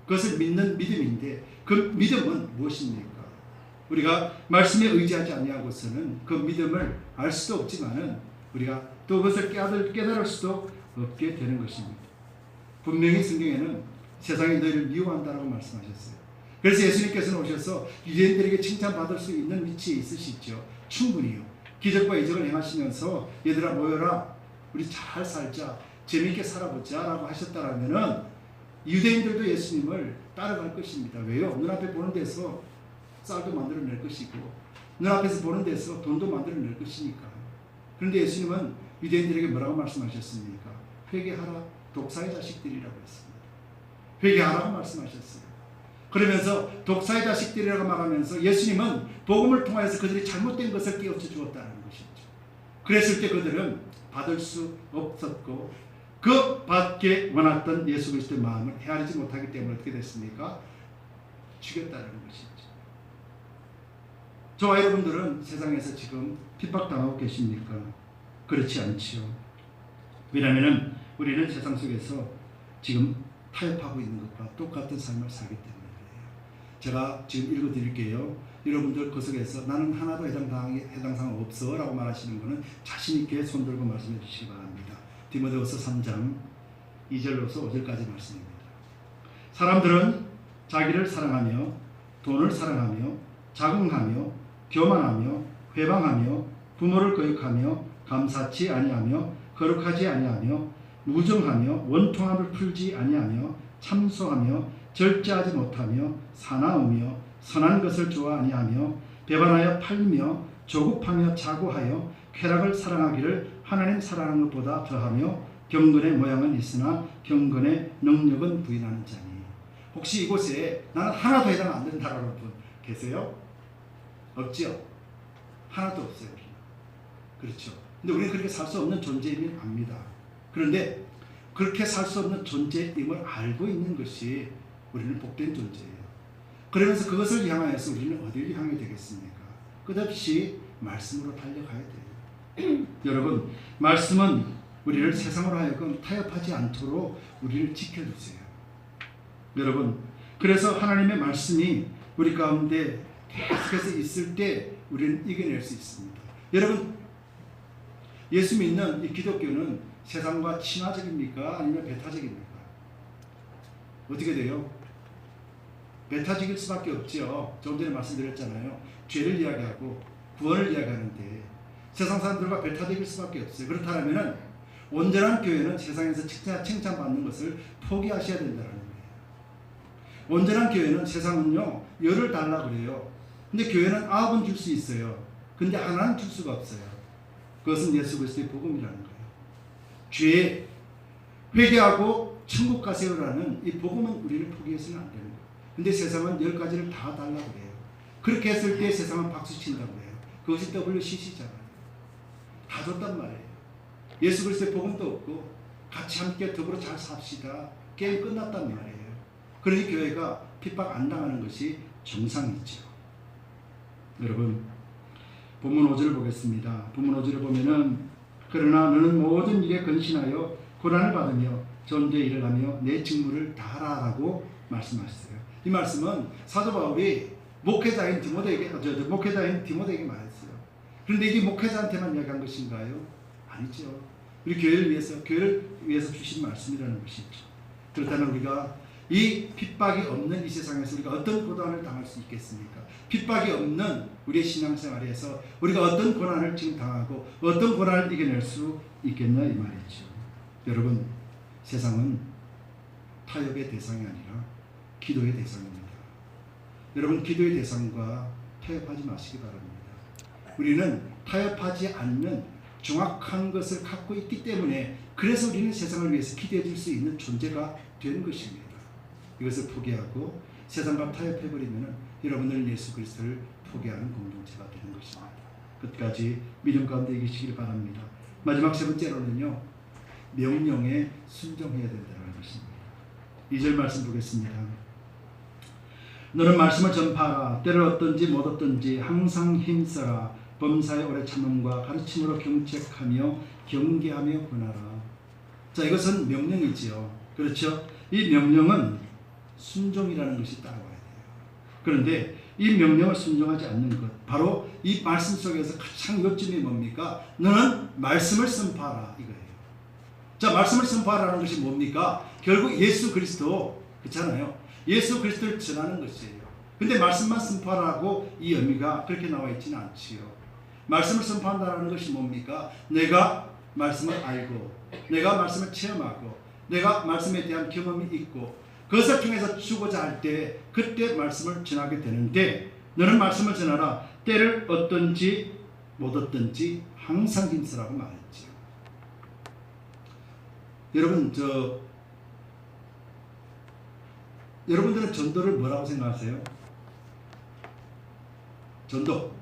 그것을 믿는 믿음인데 그 믿음은 무엇입니까? 우리가 말씀에 의지하지 아니하고서는 그 믿음을 알 수도 없지만은 우리가 또 그것을 깨달을 수도 없게 되는 것입니다. 분명히 성경에는 세상이 너희를 미워한다라고 말씀하셨어요. 그래서 예수님께서는 오셔서 유대인들에게 칭찬받을 수 있는 위치에 있으시죠. 충분히요. 기적과 이적을 행하시면서 얘들아 모여라, 우리 잘 살자, 재미있게 살아보자 라고 하셨다라면은 유대인들도 예수님을 따라갈 것입니다. 왜요? 눈앞에 보는 데서 쌀도 만들어낼 것이고 눈앞에서 보는 데서 돈도 만들어낼 것이니까. 그런데 예수님은 유대인들에게 뭐라고 말씀하셨습니까? 회개하라, 독사의 자식들이라고 했습니다. 회개하라고 말씀하셨어요. 그러면서 독사의 자식들이라고 말하면서 예수님은 복음을 통하여서 그들이 잘못된 것을 깨우쳐 주었다는 것이죠. 그랬을 때 그들은 받을 수 없었고 그 받게 원했던 예수 그리스도의 마음을 헤아리지 못하기 때문에 어떻게 됐습니까? 죽였다는 것이죠. 저와 여러분들은 세상에서 지금 핍박당하고 계십니까? 그렇지 않지요. 왜냐하면 우리는 세상 속에서 지금 타협하고 있는 것과 똑같은 삶을 살기 때문에 그래요. 제가 지금 읽어드릴게요. 여러분들 그 속에서 나는 하나도 해당 사항 없어 라고 말하시는 분은 자신 있게 손들고 말씀해 주시기 바랍니다. 디모데후서 3장 2절로서 5절까지 말씀입니다. 사람들은 자기를 사랑하며 돈을 사랑하며 자긍하며 교만하며 회방하며 부모를 거역하며 감사치 아니하며 거룩하지 아니하며 무정하며 원통함을 풀지 아니하며 참소하며 절제하지 못하며 사나우며 선한 것을 좋아 아니하며 배반하여 팔리며 조급하며 자고하여 쾌락을 사랑하기를 하나님 사랑하는 것보다 더하며 경건의 모양은 있으나 경건의 능력은 부인하는 자니. 혹시 이곳에 나는 하나도 해당 안 된다라는 분 계세요? 없죠? 하나도 없어요. 그렇죠. 근데 우리는 그렇게 살 수 없는 존재임을 압니다. 그런데 그렇게 살 수 없는 존재임을 알고 있는 것이 우리는 복된 존재예요. 그러면서 그것을 향하여서 우리는 어디를 향해 되겠습니까? 끝없이 말씀으로 달려가야 돼요. 여러분, 말씀은 우리를 세상으로 하여금 타협하지 않도록 우리를 지켜주세요. 여러분, 그래서 하나님의 말씀이 우리 가운데 계속해서 있을 때 우리는 이겨낼 수 있습니다. 여러분, 예수 믿는 이 기독교는 세상과 친화적입니까? 아니면 배타적입니까? 어떻게 돼요? 배타적일 수밖에 없죠. 조금 전에 말씀드렸잖아요. 죄를 이야기하고 구원을 이야기하는데 세상 사람들과 배타적일 수밖에 없어요. 그렇다면 온전한 교회는 세상에서 칭찬받는 것을 포기하셔야 된다는 거예요. 온전한 교회는 세상은요 열을 달라고 그래요. 근데 교회는 9은 줄 수 있어요. 근데 하나는 줄 수가 없어요. 그것은 예수 그리스도의 복음이라는 거예요. 죄 회개하고 천국 가세요라는 이 복음은 우리를 포기해서는 안 되는 거예요. 근데 세상은 10가지를 다 달라고 그래요. 그렇게 했을 때 세상은 박수 친다고 해요. 그것이 WCC잖아요. 다 줬단 말이에요. 예수 그리스도의 복음도 없고 같이 함께 더불어 잘 삽시다. 게임 끝났단 말이에요. 그러니 교회가 핍박 안 당하는 것이 정상이죠. 여러분, 본문 5절을 보겠습니다. 본문 5절을 보면은 그러나 너는 모든 일에 근신하여 고난을 받으며 전도의 일을 하며 내 직무를 다하라라고 말씀하셨어요. 이 말씀은 사도 바울이 목회자인 디모데에게 말했어요. 그런데 이게 목회자한테만 이야기한 것인가요? 아니죠. 우리 교회를 위해서 주신 말씀이라는 것이죠. 그렇다면 우리가 이 핍박이 없는 이 세상에서 우리가 어떤 고난을 당할 수 있겠습니까? 핍박이 없는 우리의 신앙생활에서 우리가 어떤 고난을 지금 당하고 어떤 고난을 이겨낼 수 있겠냐 이 말이죠. 여러분, 세상은 타협의 대상이 아니라 기도의 대상입니다. 여러분, 기도의 대상과 타협하지 마시기 바랍니다. 우리는 타협하지 않는 정확한 것을 갖고 있기 때문에 그래서 우리는 세상을 위해서 기도해 줄 수 있는 존재가 되는 것입니다. 이것을 포기하고 세상과 타협해버리면 여러분들은 예수 그리스도를 포기하는 공동체가 되는 것입니다. 끝까지 믿음 가운데 이기시길 바랍니다. 마지막 세 번째로는요, 명령에 순종해야 된다는 것입니다. 2절 말씀 보겠습니다. 너는 말씀을 전파하라. 때를 얻든지 못 얻든지 항상 힘써라. 범사의 오래 참음과 가르침으로 경책하며 경계하며 권하라. 자, 이것은 명령이지요. 그렇죠? 이 명령은 순종이라는 것이 따라와야 돼요. 그런데 이 명령을 순종하지 않는 것, 바로 이 말씀 속에서 가장 요점이 뭡니까? 너는 말씀을 선포하라 이거예요. 자, 말씀을 선포하라는 것이 뭡니까? 결국 예수 그리스도, 그렇잖아요. 예수 그리스도를 전하는 것이에요. 근데 말씀만 선포하라고 이 의미가 그렇게 나와 있지는 않지요. 말씀을 선포한다는 것이 뭡니까? 내가 말씀을 알고, 내가 말씀을 체험하고, 내가 말씀에 대한 경험이 있고, 그것을 통해서 주고자 할 때 그때 말씀을 전하게 되는데 너는 말씀을 전하라. 때를 얻든지 못 얻든지 항상 힘쓰라고 말했죠. 여러분 여러분들은 전도를 뭐라고 생각하세요? 전도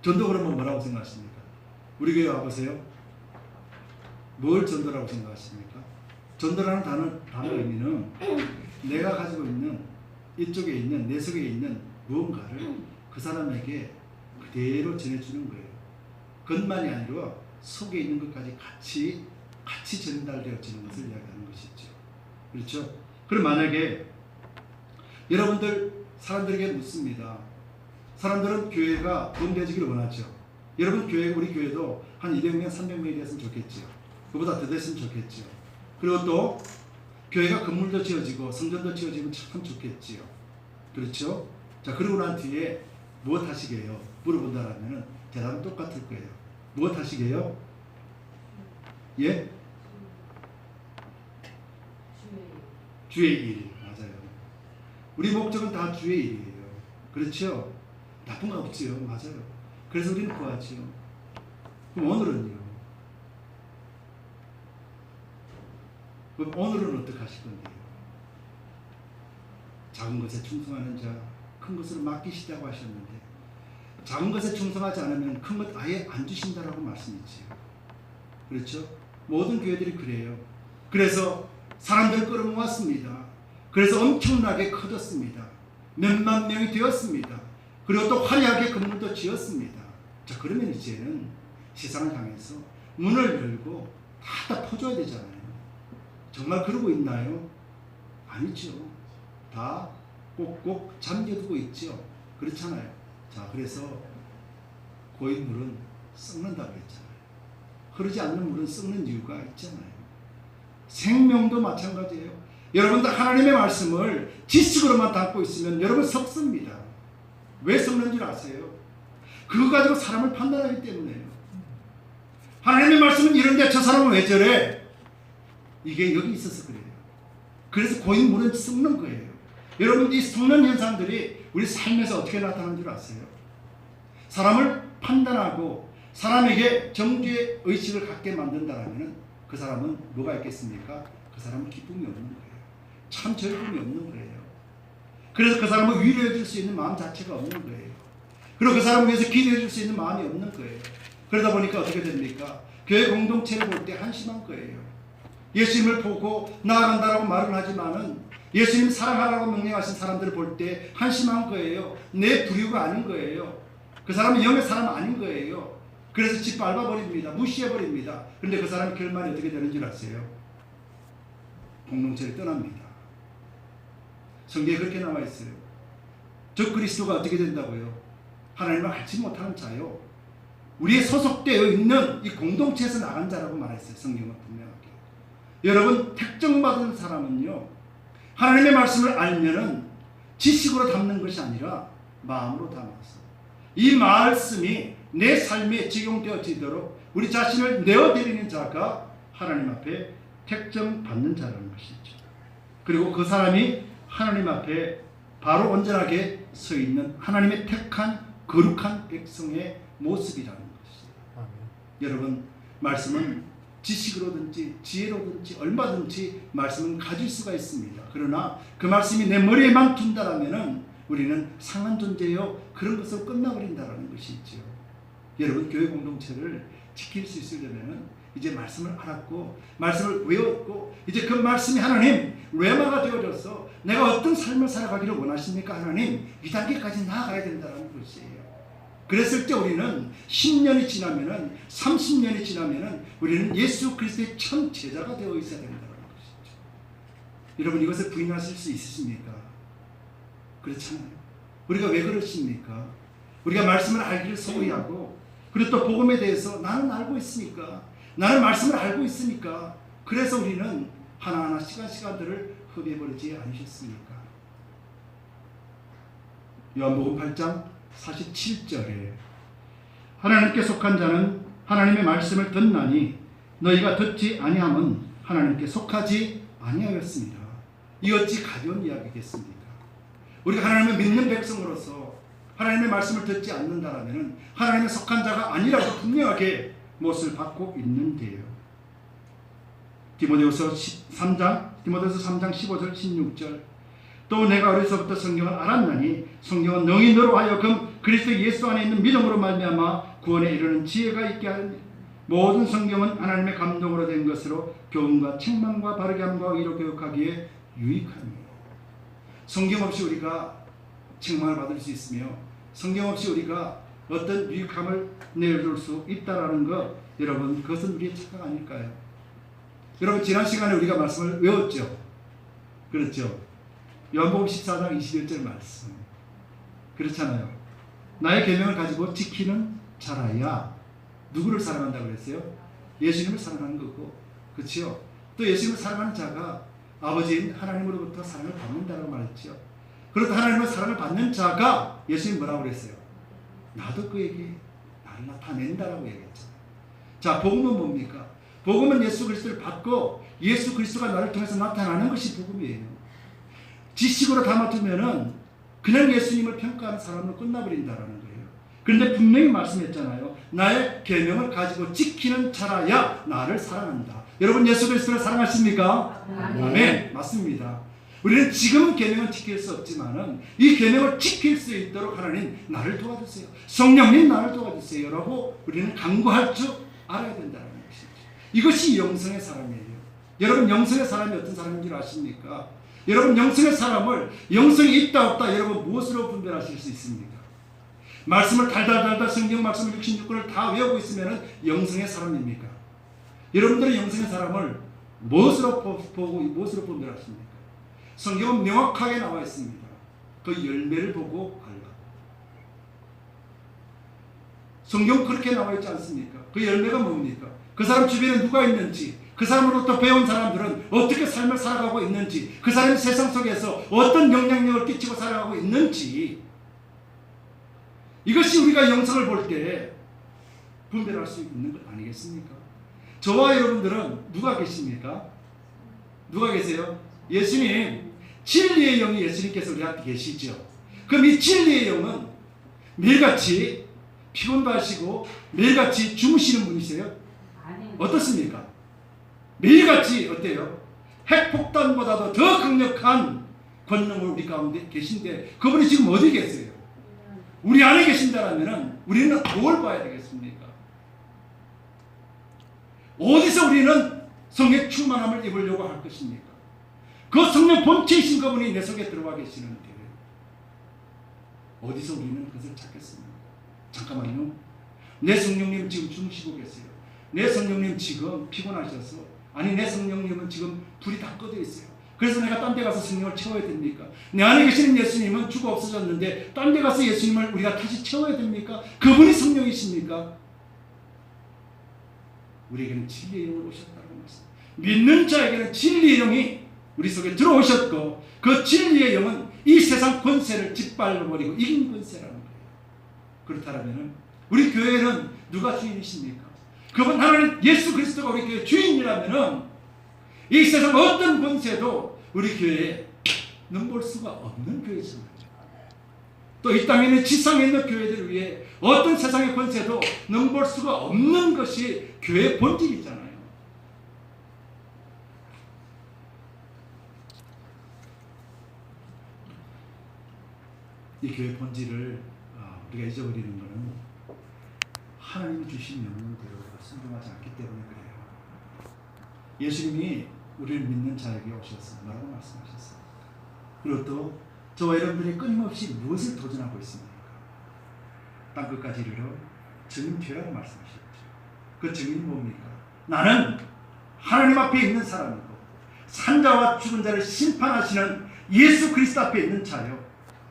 그러면 뭐라고 생각하십니까? 우리 교회 와보세요. 뭘 전도라고 생각하십니까? 전도라는 단어 의미는 내가 가지고 있는 이쪽에 있는 내 속에 있는 무언가를 그 사람에게 그대로 전해주는 거예요. 것만이 아니라 속에 있는 것까지 같이 전달되어지는 것을 이야기하는 것이죠. 그렇죠? 그럼 만약에 여러분들 사람들에게 묻습니다. 사람들은 교회가 부흥되어지기를 원하죠. 여러분 우리 교회도 한 200명, 300명이 됐으면 좋겠죠. 그보다 더 됐으면 좋겠죠. 그리고 또 교회가 건물도 지어지고 성전도 지어지면 참 좋겠지요. 그렇죠? 자, 그러고 난 뒤에 무엇 하시게요? 물어본다라면 대답은 똑같을 거예요. 무엇 하시게요? 예? 주의 일. 맞아요. 우리 목적은 다 주의 일이에요. 그렇죠? 나쁜 거 없지요. 맞아요. 그래서 우리는 구하지요. 그럼 오늘은요? 그럼 오늘은 어떻게 하실 건데요? 작은 것에 충성하는 자, 큰 것으로 맡기시다고 하셨는데 작은 것에 충성하지 않으면 큰 것 아예 안 주신다라고 말씀이지요. 그렇죠? 모든 교회들이 그래요. 그래서 사람들을 끌어모았습니다. 그래서 엄청나게 커졌습니다. 몇만 명이 되었습니다. 그리고 또 화려하게 건물도 지었습니다. 자, 그러면 이제는 세상을 향해서 문을 열고 다 퍼줘야 되잖아요. 정말 그러고 있나요? 아니죠. 다 꼭꼭 잠겨두고 있죠. 그렇잖아요. 자, 그래서 고인물은 썩는다고 했잖아요. 흐르지 않는 물은 썩는 이유가 있잖아요. 생명도 마찬가지예요. 여러분들 하나님의 말씀을 지식으로만 담고 있으면 여러분 썩습니다. 왜 썩는 줄 아세요? 그거 가지고 사람을 판단하기 때문에요. 하나님의 말씀은 이런데 저 사람은 왜 저래? 이게 여기 있어서 그래요. 그래서 고인물은 썩는 거예요. 여러분, 이 썩는 현상들이 우리 삶에서 어떻게 나타나는 줄 아세요? 사람을 판단하고 사람에게 정죄의 의식을 갖게 만든다면 그 사람은 뭐가 있겠습니까? 그 사람은 기쁨이 없는 거예요. 참 즐거움이 없는 거예요. 그래서 그 사람을 위로해 줄 수 있는 마음 자체가 없는 거예요. 그리고 그 사람을 위해서 기도해 줄 수 있는 마음이 없는 거예요. 그러다 보니까 어떻게 됩니까? 교회 공동체를 볼 때 한심한 거예요. 예수님을 보고 나아간다라고 말은 하지만은 예수님 사랑하라고 명령하신 사람들을 볼 때 한심한 거예요. 내 부류가 아닌 거예요. 그 사람은 영의 사람 아닌 거예요. 그래서 짓밟아버립니다. 무시해버립니다. 그런데 그 사람의 결말이 어떻게 되는 줄 아세요? 공동체를 떠납니다. 성경에 그렇게 나와 있어요. 저 그리스도가 어떻게 된다고요? 하나님을 알지 못하는 자요. 우리의 소속되어 있는 이 공동체에서 나간 자라고 말했어요. 성경은 분명하게. 여러분, 택정받은 사람은요, 하나님의 말씀을 알면은 지식으로 담는 것이 아니라 마음으로 담아서 이 말씀이 내 삶에 적용되어지도록 우리 자신을 내어드리는 자가 하나님 앞에 택정받는 자라는 것이죠. 그리고 그 사람이 하나님 앞에 바로 온전하게 서 있는 하나님의 택한 거룩한 백성의 모습이라는 것이죠. 아멘. 여러분, 말씀은 지식으로든지 지혜로든지 얼마든지 말씀은 가질 수가 있습니다. 그러나 그 말씀이 내 머리에만 둔다라면은 우리는 상한 존재요, 그런 것으로 끝나버린다라는 것이죠. 여러분, 교회 공동체를 지킬 수 있으려면은 이제 말씀을 알았고 말씀을 외웠고 이제 그 말씀이 하나님 레마가 되어져서 내가 어떤 삶을 살아가기를 원하십니까? 하나님, 이 단계까지 나아가야 된다는 것이에요. 그랬을 때 우리는 10년이 지나면은 30년이 지나면은 우리는 예수 그리스도의 참 제자가 되어 있어야 된다는 것이죠. 여러분, 이것을 부인하실 수 있으십니까? 그렇잖아요. 우리가 왜 그렇습니까? 우리가 말씀을 알기를 소홀히하고 그리고 또 복음에 대해서 나는 알고 있으니까, 나는 말씀을 알고 있으니까, 그래서 우리는 하나하나 시간들을 허비해버리지 않으셨습니까? 요한복음 8장 47절에 하나님께 속한 자는 하나님의 말씀을 듣나니 너희가 듣지 아니함은 하나님께 속하지 아니하였습니다. 이 어찌 가벼운 이야기겠습니까? 우리가 하나님을 믿는 백성으로서 하나님의 말씀을 듣지 않는다면 하나님의 속한 자가 아니라고 분명하게 못을 받고 있는데요. 디모데후서 3장 15절 16절 또 내가 어려서부터 성경을 알았나니 성경은 너희 너로 하여금 그리스도 예수 안에 있는 믿음으로 말미암아 구원에 이르는 지혜가 있게 하니 모든 성경은 하나님의 감동으로 된 것으로 교훈과 책망과 바르게 함과 의로 교육하기에 유익하니 성경 없이 우리가 책망을 받을 수 있으며 성경 없이 우리가 어떤 유익함을 내줄 수 있다라는 것, 여러분 그것은 우리의 착각 아닐까요? 여러분 지난 시간에 우리가 말씀을 외웠죠. 그렇죠. 요한복음 14장 21절 말씀 그렇잖아요. 나의 계명을 가지고 지키는 자라야 누구를 사랑한다고 그랬어요? 예수님을 사랑하는 거고, 그렇죠? 또 예수님을 사랑하는 자가 아버지인 하나님으로부터 사랑을 받는다고 말했죠. 그렇다 하나님의 사랑을 받는 자가 예수님 뭐라고 그랬어요? 나도 그에게 나를 나타낸다라고 얘기했죠. 자, 복음은 뭡니까? 복음은 예수 그리스도를 받고 예수 그리스도가 나를 통해서 나타나는 것이 복음이에요. 지식으로 담아두면은 그냥 예수님을 평가하는 사람으로 끝나버린다라는 거예요. 그런데 분명히 말씀했잖아요. 나의 계명을 가지고 지키는 자라야 나를 사랑한다. 여러분 예수 그리스도를 사랑하십니까? 아멘. 맞습니다. 우리는 지금은 계명을 지킬 수 없지만은 이 계명을 지킬 수 있도록 하나님 나를 도와주세요. 성령님 나를 도와주세요. 라고 우리는 간구할 줄 알아야 된다는 것이죠. 이것이 영성의 사람이에요. 여러분 영성의 사람이 어떤 사람인 줄 아십니까? 여러분 영성의 사람을 영성이 있다 없다 여러분 무엇으로 분별하실 수 있습니까? 말씀을 달달달달 성경 말씀을 66권을 다 외우고 있으면 영성의 사람입니까? 여러분들의 영성의 사람을 무엇으로 보고 무엇으로 분별하십니까? 성경은 명확하게 나와 있습니다. 그 열매를 보고 알라. 성경 그렇게 나와 있지 않습니까? 그 열매가 뭡니까? 그 사람 주변에 누가 있는지, 그 사람으로부터 배운 사람들은 어떻게 삶을 살아가고 있는지, 그 사람이 세상 속에서 어떤 영향력을 끼치고 살아가고 있는지, 이것이 우리가 영성을 볼 때 분별할 수 있는 것 아니겠습니까? 저와 여러분들은 누가 계십니까? 누가 계세요? 예수님, 진리의 영이 예수님께서 우리한테 계시죠. 그럼 이 진리의 영은 매일같이 피곤하시고 매일같이 주무시는 분이세요? 어떻습니까? 매일같이 어때요? 핵폭탄보다도 더 강력한 권능을 우리 가운데 계신데 그분이 지금 어디 계세요? 우리 안에 계신다면 우리는 뭘 봐야 되겠습니까? 어디서 우리는 성의 충만함을 입으려고 할 것입니까? 그 성령 본체이신 그분이 내 속에 들어와 계시는데 어디서 우리는 그것을 찾겠습니까? 잠깐만요. 내 성령님 지금 주무시고 계세요. 내 성령님 지금 피곤하셔서, 아니 내 성령님은 지금 불이 다 꺼져 있어요. 그래서 내가 딴 데 가서 성령을 채워야 됩니까? 내 안에 계시는 예수님은 죽어 없어졌는데 딴 데 가서 예수님을 우리가 다시 채워야 됩니까? 그분이 성령이십니까? 우리에게는 진리의 영을 오셨다고 말씀. 믿는 자에게는 진리의 영이 우리 속에 들어오셨고 그 진리의 영은 이 세상 권세를 짓밟아버리고 이긴 권세라는 거예요. 그렇다면 우리 교회는 누가 주인이십니까? 그분 하나님 예수 그리스도가 우리 교회 주인이라면 이 세상 어떤 권세도 우리 교회에 넘볼 수가 없는 교회잖아요. 또 이 땅에 있는 지상에 있는 교회들 위해 어떤 세상의 권세도 넘볼 수가 없는 것이 교회의 본질이잖아요. 이 교회의 본질을 우리가 잊어버리는 것은 하나님이 주신 명령대로 순종하지 않기 때문에 그래요. 예수님이 우리를 믿는 자에게 오셔서 뭐라고 말씀하셨어요? 그리고 또 저와 여러분들이 끊임없이 무엇을 도전하고 있습니까? 땅끝까지 이르러 증인되라고 말씀하셨죠. 그 증인이 뭡니까? 나는 하나님 앞에 있는 사람이고 산자와 죽은 자를 심판하시는 예수 그리스도 앞에 있는 자요.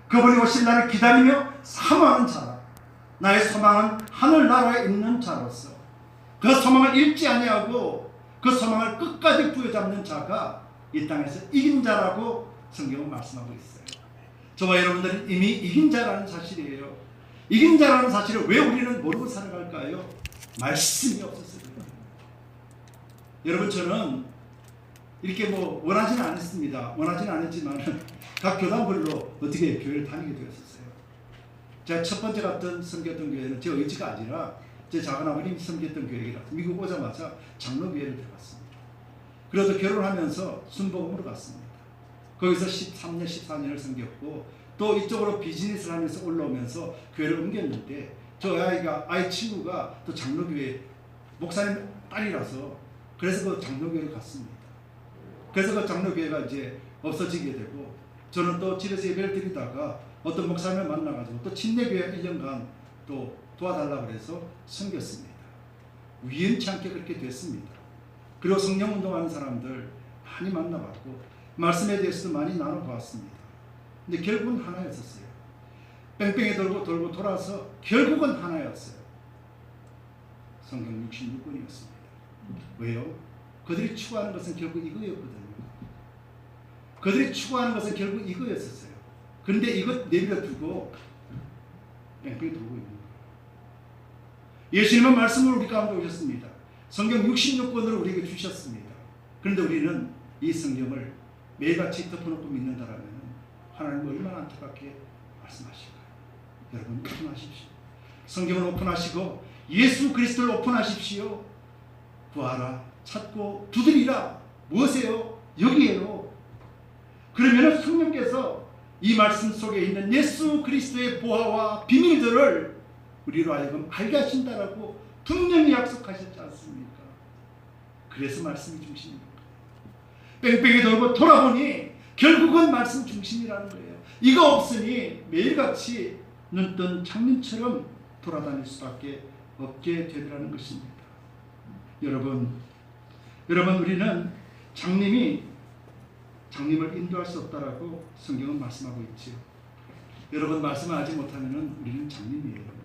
그분이 오실 날을 기다리며 사모하는 자라. 나의 소망은 하늘나라에 있는 자로서 그 소망을 잃지 아니하고 그 소망을 끝까지 부여잡는 자가 이 땅에서 이긴 자라고 성경은 말씀하고 있어요. 저와 여러분들은 이미 이긴 자라는 사실이에요. 이긴 자라는 사실을 왜 우리는 모르고 살아갈까요? 말씀이 없어서 그래요. 여러분 저는 이렇게 뭐 원하지는 않았습니다. 원하지는 않았지만 각 교단별로 어떻게 교회를 다니게 되었었어요. 제가 첫 번째 갔던 섬겼던 교회는 제 의지가 아니라 제 작은아버님이 섬겼던 교회라 미국 오자마자 장로교회를 들어갔습니다. 그래도 결혼하면서 순복음으로 갔습니다. 거기서 13년, 14년을 섬겼고 또 이쪽으로 비즈니스를 하면서 올라오면서 교회를 옮겼는데 저 아이 친구가 또 장로교회 목사님 딸이라서 그래서 그 장로교회를 갔습니다. 그래서 그 장로교회가 이제 없어지게 되고 저는 또 집에서 예배를 드리다가 어떤 목사님을 만나가지고 또 침례교회 1년간 또 도와달라고 해서 섬겼습니다. 우연치 않게 그렇게 됐습니다. 그리고 성령운동하는 사람들 많이 만나봤고 말씀에 대해서도 많이 나눠보았습니다. 근데 결국은 하나였었어요. 뺑뺑이 돌고 돌아서 결국은 하나였어요. 성경 66권이었습니다. 왜요? 그들이 추구하는 것은 결국 이거였거든요. 그들이 추구하는 것은 결국 이거였었어요. 그런데 이것 내버려 두고 뺑뺑이 돌고 있는 거예요. 예수님은 말씀을 우리 가운데 오셨습니다. 성경 66권으로 우리에게 주셨습니다. 그런데 우리는 이 성경을 매일같이 덮어놓고 믿는다라면 하나님은 얼마나 안타깝게 말씀하실까요? 여러분 오픈하십시오. 성경을 오픈하시고 예수 그리스도를 오픈하십시오. 구하라, 찾고 두드리라. 무엇이에요? 여기에요. 그러면 성령께서 이 말씀 속에 있는 예수 그리스도의 보화와 비밀들을 우리로 하여금 알게 하신다라고 분명히 약속하셨지 않습니까? 그래서 말씀이 중심입니다. 뺑뺑이 돌고 돌아보니 결국은 말씀 중심이라는 거예요. 이거 없으니 매일같이 눈뜬 장님처럼 돌아다닐 수밖에 없게 되더라는 것입니다. 여러분 우리는 장님을 인도할 수 없다라고 성경은 말씀하고 있지요. 여러분 말씀하지 못하면 우리는 장님이에요.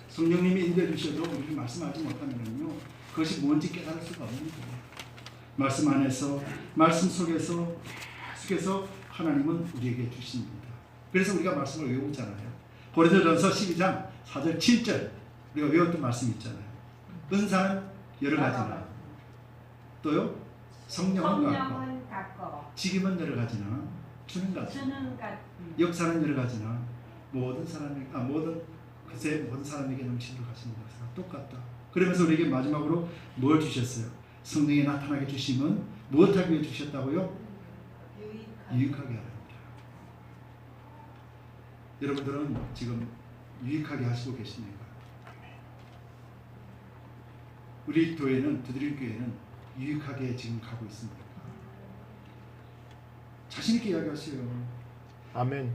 성령님이 인도해 주셔도 우리는 말씀하지 못하면요 그것이 뭔지 깨달을 수가 없는 거예요. 말씀 안에서 말씀 속에서 계속해서 하나님은 우리에게 주십니다. 그래서 우리가 말씀을 외우잖아요. 고린도전서 12장 4절 7절 우리가 외웠던 말씀 있잖아요. 은사는 여러 가지나 또요 성령은 같고 직임은 여러 가지나 주는 같으나 역사는 여러 가지나 모든 사람에게 넘치도록 하시는 것은 똑같다. 그러면서 우리에게 마지막으로 뭘 주셨어요? 성령이 나타나게 주심은 무엇하기 위해 주셨다고요? 유익하게 하랍니다. 여러분들은 지금 유익하게 하시고 계십니까? 우리 교회는 두드림 교회는 유익하게 지금 가고 있습니까? 자신 있게 이야기하세요. 아멘.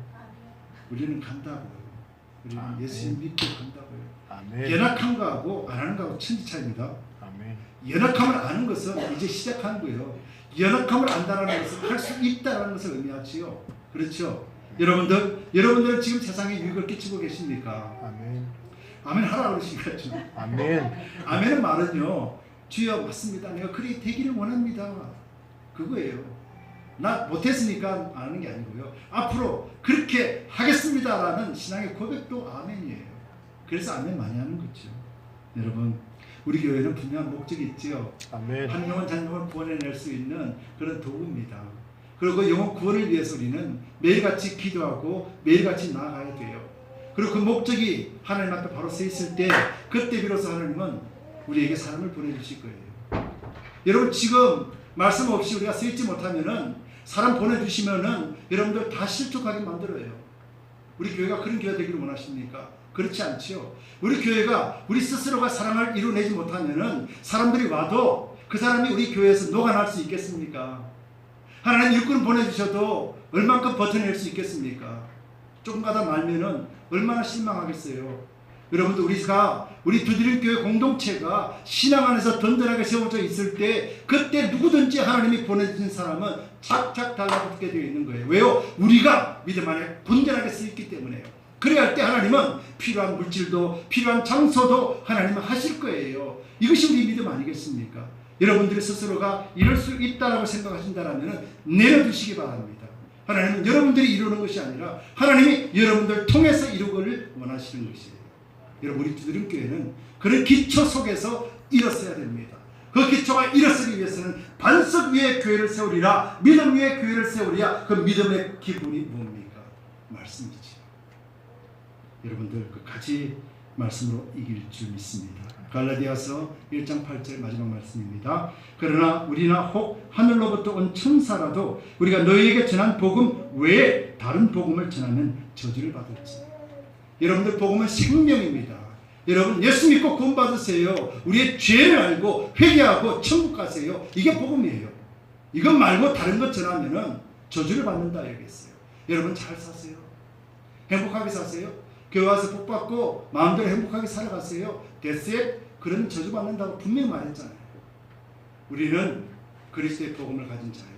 우리는 간다고요. 우리는 아멘. 예수님 믿고 간다고요. 아멘. 연약한 거하고 안 하는 거하고 천지 차이입니다. 아멘. 연약함을 아는 것은 이제 시작하는 거예요. 연약함을 안다는 것은 할 수 있다는 것을 의미하지요. 그렇죠? 여러분들 지금 세상에 유익을 끼치고 계십니까? 아멘. 아멘 하라고 그러시겠죠. 아멘. 아멘은 말은요. 주여 맞습니다. 내가 그리 되기를 원합니다. 그거예요. 나 못했으니까 안 하는 게 아니고요. 앞으로 그렇게 하겠습니다라는 신앙의 고백도 아멘이에요. 그래서 아멘 많이 하는 거죠. 여러분 우리 교회는 분명한 목적이 있지요. 아멘. 한 영혼 장영을 구원해낼 수 있는 그런 도구입니다. 그리고 그 영혼 구원을 위해서 우리는 매일같이 기도하고 매일같이 나아가야 돼요. 그리고 그 목적이 하나님 앞에 바로 서 있을 때 그때 비로소 하나님은 우리에게 사람을 보내주실 거예요. 여러분 지금 말씀 없이 우리가 서 있지 못하면은 사람 보내주시면은 여러분들 다 실족하게 만들어요. 우리 교회가 그런 교회가 되기를 원하십니까? 그렇지 않지요. 우리 교회가 우리 스스로가 사랑을 이루어내지 못하면은 사람들이 와도 그 사람이 우리 교회에서 녹아날 수 있겠습니까? 하나님 일꾼을 보내주셔도 얼만큼 버텨낼 수 있겠습니까? 조금 가다 말면은 얼마나 실망하겠어요. 여러분들 우리 두드림 교회 공동체가 신앙 안에서 든든하게 세워져 있을 때 그때 누구든지 하나님이 보내주신 사람은 착착 달라붙게 되어 있는 거예요. 왜요? 우리가 믿음 안에 분전하게 쓰였기 때문에요. 그래야 할 때 하나님은 필요한 물질도 필요한 장소도 하나님은 하실 거예요. 이것이 우리 믿음 아니겠습니까? 여러분들이 스스로가 이룰 수 있다고 생각하신다면 내려두시기 바랍니다. 하나님은 여러분들이 이루는 것이 아니라 하나님이 여러분들 통해서 이루기를 원하시는 것이에요. 여러분 우리 두드림 교회는 그런 기초 속에서 일었어야 됩니다. 그 기초가 일어서기 위해서는 반석 위에 교회를 세우리라, 믿음 위에 교회를 세우리라. 그 믿음의 기본이 뭡니까? 말씀이지. 여러분들 끝까지 말씀으로 이길 줄 믿습니다. 갈라디아서 1장 8절 마지막 말씀입니다. 그러나 우리나 혹 하늘로부터 온 천사라도 우리가 너희에게 전한 복음 외에 다른 복음을 전하면 저주를 받을지. 여러분들 복음은 생명입니다. 여러분 예수 믿고 구원 받으세요. 우리의 죄를 알고 회개하고 천국 가세요. 이게 복음이에요. 이것 말고 다른 것 전하면은 저주를 받는다 여기했어요. 여러분 잘 사세요. 행복하게 사세요. 교회 와서 복 받고 마음대로 행복하게 살아가세요. 됐어요? 그런 저주 받는다고 분명히 말했잖아요. 우리는 그리스도의 복음을 가진 자예요.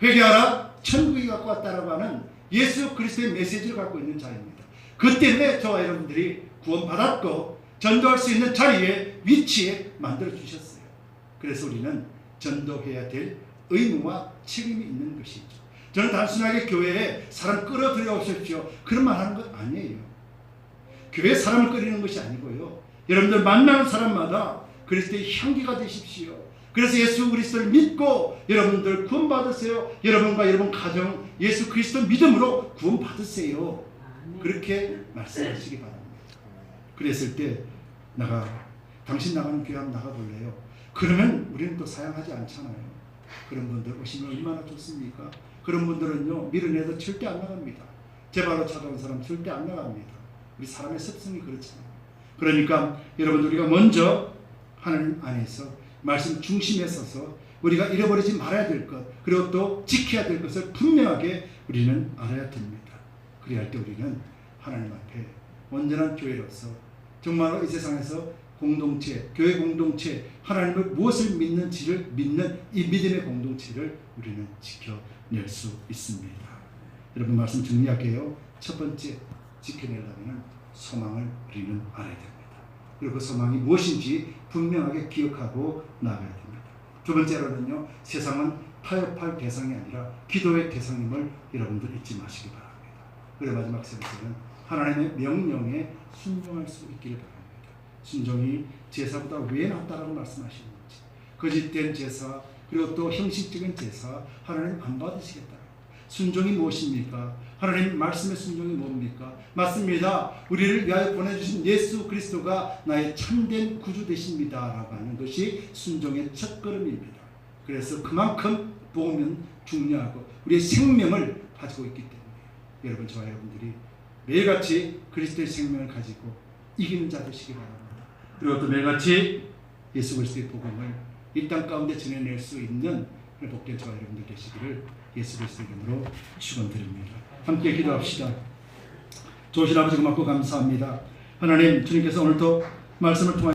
회개하라 천국이 갖고 왔다라고 하는 예수 그리스도의 메시지를 갖고 있는 자입니다. 그 때문에 저와 여러분들이 구원받았고 전도할 수 있는 자리에 위치에 만들어 주셨어요. 그래서 우리는 전도해야 될 의무와 책임이 있는 것이죠. 저는 단순하게 교회에 사람 끌어들여 오십시오 그런 말 하는 것 아니에요. 교회에 사람을 끌이는 것이 아니고요. 여러분들 만나는 사람마다 그리스도의 향기가 되십시오. 그래서 예수 그리스도를 믿고 여러분들 구원 받으세요. 여러분과 여러분 가정 예수 그리스도 믿음으로 구원 받으세요. 그렇게 말씀하시기 바랍니다. 그랬을 때 당신 나가는 교회 한번 나가볼래요? 그러면 우리는 또 사양하지 않잖아요. 그런 분들 오시면 얼마나 좋습니까? 그런 분들은요 밀어내도 절대 안 나갑니다. 제 발로 찾아온 사람 절대 안 나갑니다. 우리 사람의 습성이 그렇잖아요. 그러니까 여러분들 우리가 먼저 하나님 안에서 말씀 중심에 서서 우리가 잃어버리지 말아야 될 것 그리고 또 지켜야 될 것을 분명하게 우리는 알아야 됩니다. 그래야 할 때 우리는 하나님 앞에 온전한 교회로서 정말로 이 세상에서 공동체, 교회 공동체, 하나님을 무엇을 믿는지를 믿는 이 믿음의 공동체를 우리는 지켜낼 수 있습니다. 여러분 말씀 정리할게요. 첫 번째 지켜내려면 소망을 우리는 알아야 됩니다. 그리고 그 소망이 무엇인지 분명하게 기억하고 나가야 됩니다. 두 번째로는요, 세상은 타협할 대상이 아니라 기도의 대상임을 여러분들 잊지 마시기 바랍니다. 그리고 마지막 세 번째는 하나님의 명령에 순종할 수 있기를 바랍니다. 순종이 제사보다 왜 낫다라고 말씀하시는지, 거짓된 제사 그리고 또 형식적인 제사 하나님 안 받으시겠다. 순종이 무엇입니까? 하나님 말씀의 순종이 뭡니까? 맞습니다. 우리를 위하여 보내주신 예수 그리스도가 나의 참된 구주 되십니다 라고 하는 것이 순종의 첫걸음입니다. 그래서 그만큼 복음은 중요하고 우리의 생명을 가지고 있기 때문에 여러분 저와 여러분들이 매일같이 그리스도의 생명을 가지고 이기는 자 되시기 바랍니다. 그리고 또 매일같이 예수 그리스도의 복음을 이 땅 가운데 전해낼 수 있는 복된 저와 여러분들 되시기를 예수 그리스도 이름으로 축원드립니다. 함께 기도합시다. 좋으신 아버지 고맙고 감사합니다. 하나님 주님께서 오늘도 말씀을 통해